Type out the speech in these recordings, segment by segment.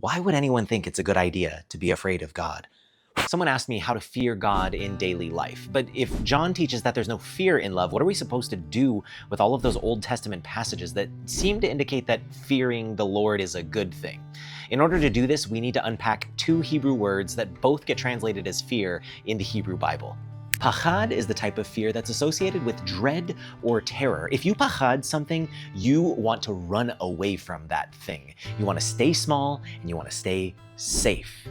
Why would anyone think it's a good idea to be afraid of God? Someone asked me how to fear God in daily life, but if John teaches that there's no fear in love, what are we supposed to do with all of those Old Testament passages that seem to indicate that fearing the Lord is a good thing? In order to do this, we need to unpack two Hebrew words that both get translated as fear in the Hebrew Bible. Pachad is the type of fear that's associated with dread or terror. If you pachad something, you want to run away from that thing. You want to stay small and you want to stay safe.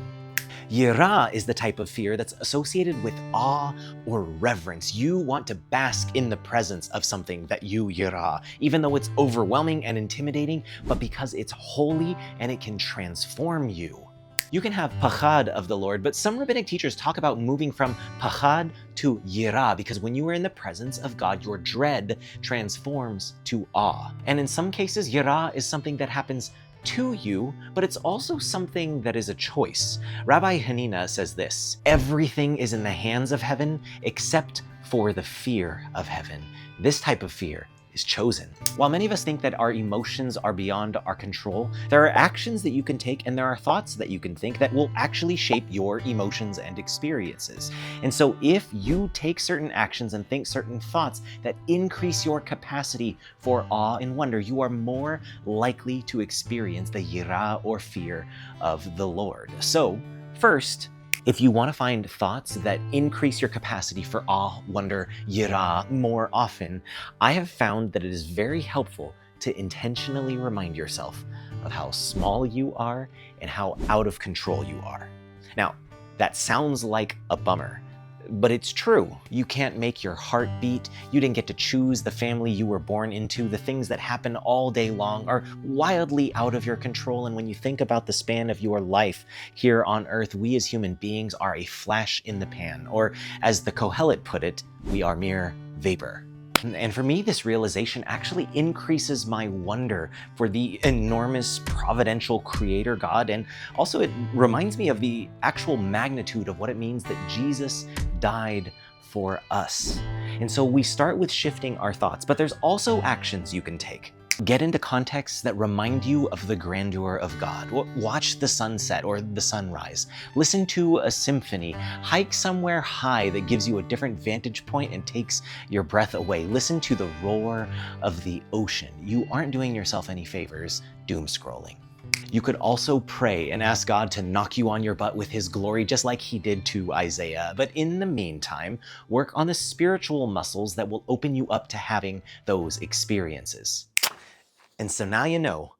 Yirah is the type of fear that's associated with awe or reverence. You want to bask in the presence of something that you yirah, even though it's overwhelming and intimidating, but because it's holy and it can transform you. You can have pachad of the Lord, but some rabbinic teachers talk about moving from pachad to yirah, because when you are in the presence of God, your dread transforms to awe. And in some cases, yirah is something that happens to you, but it's also something that is a choice. Rabbi Hanina says this: everything is in the hands of heaven except for the fear of heaven. This type of fear is chosen. While many of us think that our emotions are beyond our control, there are actions that you can take and there are thoughts that you can think that will actually shape your emotions and experiences. And so if you take certain actions and think certain thoughts that increase your capacity for awe and wonder, you are more likely to experience the yirah or fear of the Lord. So first, if you want to find thoughts that increase your capacity for awe, wonder, yirah more often, I have found that it is very helpful to intentionally remind yourself of how small you are and how out of control you are. Now, that sounds like a bummer, but it's true. You can't make your heart beat. You didn't get to choose the family you were born into. The things that happen all day long are wildly out of your control. And when you think about the span of your life here on earth, we as human beings are a flash in the pan. Or as the Kohelet put it, we are mere vapor. And for me, this realization actually increases my wonder for the enormous providential creator God. And also it reminds me of the actual magnitude of what it means that Jesus died for us. And so we start with shifting our thoughts, but there's also actions you can take. Get into contexts that remind you of the grandeur of God. Watch the sunset or the sunrise. Listen to a symphony. Hike somewhere high that gives you a different vantage point and takes your breath away. Listen to the roar of the ocean. You aren't doing yourself any favors doom scrolling. You could also pray and ask God to knock you on your butt with his glory, just like he did to Isaiah. But in the meantime, work on the spiritual muscles that will open you up to having those experiences. And so now you know